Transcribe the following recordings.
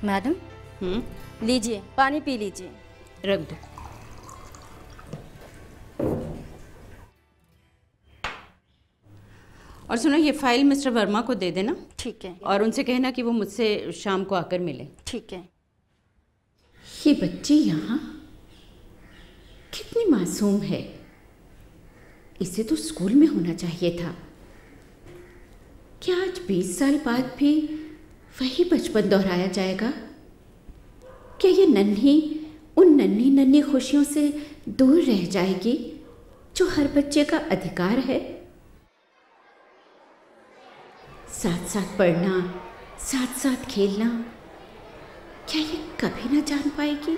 Madam लीजिए, पानी P लीजिए। रख दो। और सुनो, ये फाइल मिस्टर वर्मा को दे देना। ठीक है। और उनसे कहना कि वो मुझसे शाम को आकर मिले। ठीक है। ये बच्ची यहाँ कितनी मासूम है, इसे तो स्कूल में होना चाहिए था। क्या आज 20 साल बाद भी वही बचपन दोहराया जाएगा? क्या ये नन्ही उन नन्ही नन्ही खुशियों से दूर रह जाएगी जो हर बच्चे का अधिकार है? साथ साथ पढ़ना, साथ साथ खेलना, क्या ये कभी ना जान पाएगी?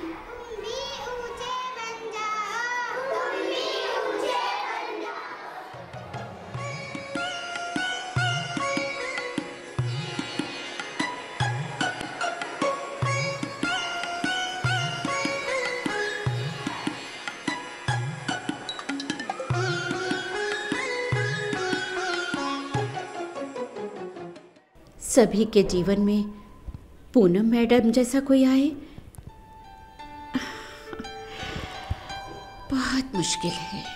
सभी के जीवन में पूनम मैडम जैसा कोई आए, बहुत मुश्किल है।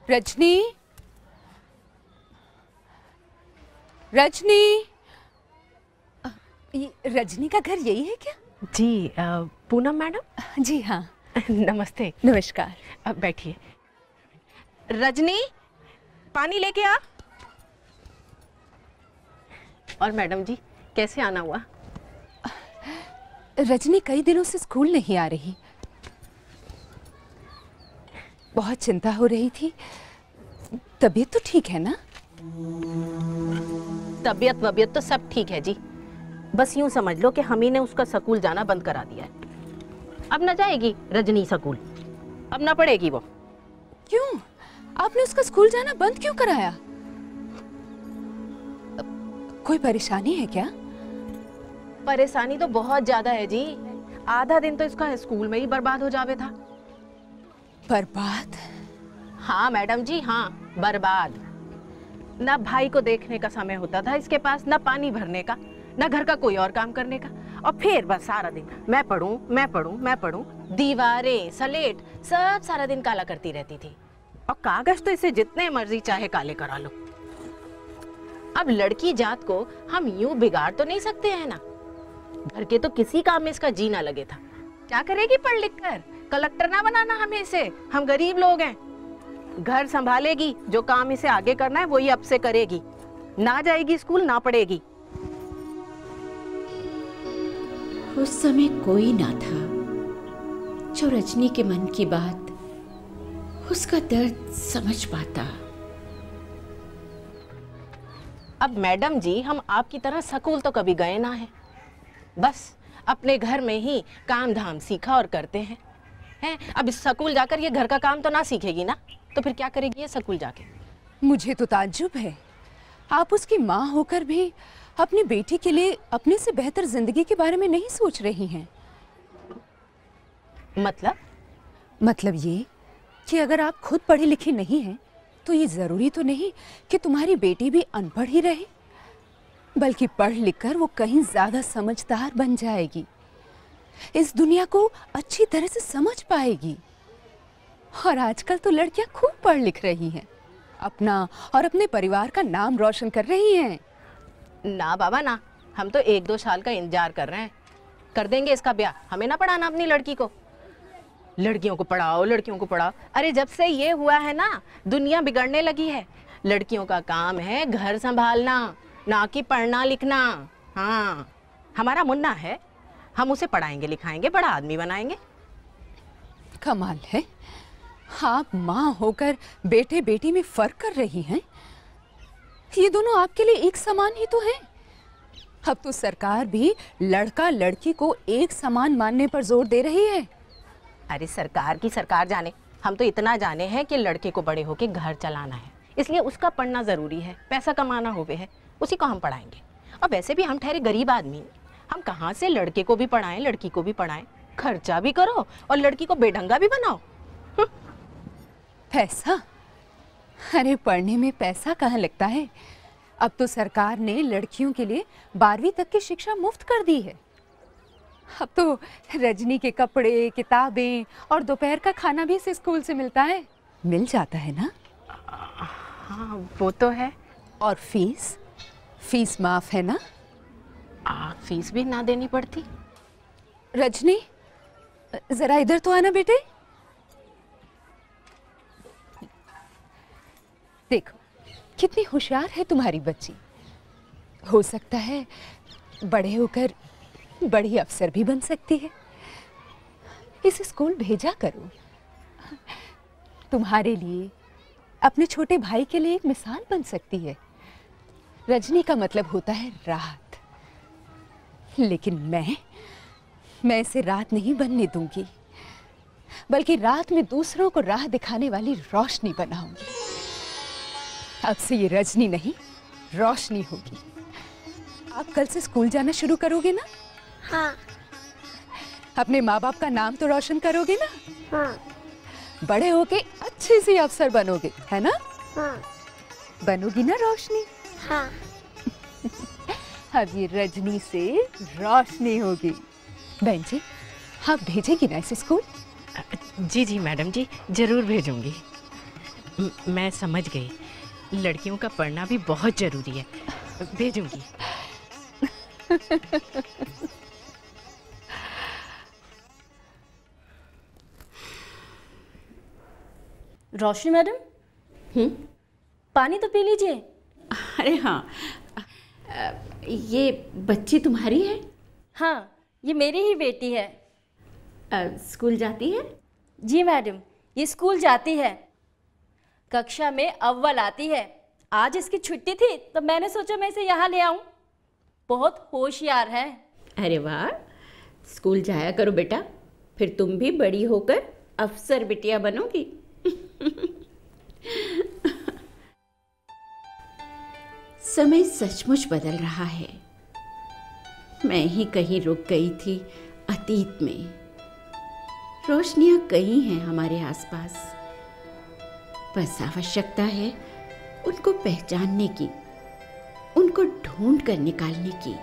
रजनी, रजनी, रजनी का घर यही है क्या? जी पूनम मैडम। जी हाँ। नमस्ते। नमस्कार। अब बैठिए। रजनी, पानी लेके आ। और मैडम जी, कैसे आना हुआ? रजनी कई दिनों से स्कूल नहीं आ रही, बहुत चिंता हो रही थी। तबीयत तो ठीक है ना? तबीयत वबीयत तो सब ठीक है जी, बस यूं समझ लो कि हम ही ने उसका स्कूल जाना बंद करा दिया है। अब ना जाएगी रजनी स्कूल, अब ना पढ़ेगी वो। क्यों? आपने उसका स्कूल जाना बंद क्यों कराया? कोई परेशानी है क्या? परेशानी तो बहुत ज्यादा है जी, आधा दिन तो इसका स्कूल में ही बर्बाद हो जावे था। बर्बाद? हाँ मैडम जी, हाँ बर्बाद। ना भाई को देखने का समय होता था इसके पास, ना पानी भरने का, ना घर का कोई और काम करने का, और फिर बस सारा दिन मैं पढ़ूं मैं पढ़ूं मैं पढ़ूं, दीवारें सलेट सब सारा दिन काला करती रहती थी। और कागज तो इसे जितने मर्जी चाहे काले करा लो। अब लड़की जात को हम यूं बिगाड़ तो नहीं सकते हैं ना, घर के तो किसी काम में इसका जी ना लगे था। क्या करेगी पढ़ लिख कर? कलेक्टर ना बनाना हमें इसे, हम गरीब लोग हैं। घर संभालेगी, जो काम इसे आगे करना है वही अब से करेगी, ना जाएगी स्कूल ना पढ़ेगी। उस समय कोई ना था जो रजनी के मन की बात, उसका दर्द समझ पाता। अब मैडम जी, हम आपकी तरह स्कूल तो कभी गए ना हैं, बस अपने घर में ही काम धाम सीखा और करते हैं। अब इस स्कूल जाकर ये घर का काम तो ना सीखेगी ना, तो फिर क्या करेगी ये स्कूल जाके? मुझे तो ताज्जुब है, आप उसकी माँ होकर भी अपनी बेटी के लिए अपने से बेहतर जिंदगी के बारे में नहीं सोच रही हैं। मतलब ये कि अगर आप खुद पढ़ी लिखी नहीं हैं, तो ये जरूरी तो नहीं कि तुम्हारी बेटी भी अनपढ़ ही रहे, बल्कि पढ़ लिख कर वो कहीं ज्यादा समझदार बन जाएगी, इस दुनिया को अच्छी तरह से समझ पाएगी। और आजकल तो लड़कियां खूब पढ़ लिख रही हैं, अपना और अपने परिवार का नाम रोशन कर रही हैं। ना बाबा ना, हम तो 1-2 साल का इंतजार कर रहे हैं, कर देंगे इसका ब्याह। हमें ना पढ़ाना अपनी लड़की को, लड़कियों को पढ़ाओ लड़कियों को पढ़ाओ। अरे जब से ये हुआ है ना, दुनिया बिगड़ने लगी है। लड़कियों का काम है घर संभालना, ना कि पढ़ना लिखना। हाँ, हमारा मुन्ना है, हम उसे पढ़ाएंगे लिखाएंगे, बड़ा आदमी बनाएंगे। कमाल है, आप माँ होकर बेटे बेटी में फर्क कर रही हैं। ये दोनों आपके लिए एक समान ही तो हैं। अब तो सरकार भी लड़का लड़की को एक समान मानने पर जोर दे रही है। अरे सरकार की सरकार जाने, हम तो इतना जाने हैं कि लड़के को बड़े होके घर चलाना है, इसलिए उसका पढ़ना ज़रूरी है, पैसा कमाना होवे है, उसी को हम पढ़ाएंगे। और वैसे भी हम ठहरे गरीब आदमी, हम कहाँ से लड़के को भी पढ़ाएं लड़की को भी पढ़ाएं, खर्चा भी करो और लड़की को बेढंगा भी बनाओ। पैसा? अरे पढ़ने में पैसा कहाँ लगता है। अब तो सरकार ने लड़कियों के लिए 12वीं तक की शिक्षा मुफ्त कर दी है। अब तो रजनी के कपड़े, किताबें और दोपहर का खाना भी इस स्कूल से मिलता है। मिल जाता है ना? हाँ वो तो है। और फीस? फीस माफ है ना? फीस भी ना देनी पड़ती। रजनी जरा इधर तो आना बेटे। देखो कितनी होशियार है तुम्हारी बच्ची। हो सकता है बड़े होकर बड़ी अफसर भी बन सकती है। इसे स्कूल भेजा करो। तुम्हारे लिए, अपने छोटे भाई के लिए एक मिसाल बन सकती है। रजनी का मतलब होता है रात, लेकिन मैं इसे रात नहीं बनने दूंगी, बल्कि रात में दूसरों को राह दिखाने वाली रोशनी बनाऊंगी। अब से ये रजनी नहीं, रोशनी होगी। आप कल से स्कूल जाना शुरू करोगे ना? हाँ। अपने माँ बाप का नाम तो रोशन करोगे ना? हाँ। बड़े होके अच्छी सी अफसर बनोगे, है ना? हाँ। बनोगी ना रोशनी? हाँ। अब ये रजनी से रोशनी होगी। बहन जी, आप भेजेंगी ना इसे स्कूल? जी जी मैडम जी, जरूर भेजूंगी। मैं समझ गई, लड़कियों का पढ़ना भी बहुत जरूरी है, भेजूंगी। रोशनी मैडम, पानी तो पी लीजिए। अरे हाँ, ये बच्ची तुम्हारी है? हाँ, ये मेरी ही बेटी है। स्कूल जाती है? जी मैडम, ये स्कूल जाती है, कक्षा में अव्वल आती है। आज इसकी छुट्टी थी तो मैंने सोचा मैं इसे यहाँ ले आऊँ। बहुत होशियार है। अरे वाह, स्कूल जाया करो बेटा, फिर तुम भी बड़ी होकर अफसर बिटिया बनोगी। समय सचमुच बदल रहा है। मैं ही कहीं रुक गई थी अतीत में। रोशनियां कई हैं हमारे आसपास, बस आवश्यकता है उनको पहचानने की, उनको ढूंढ कर निकालने की।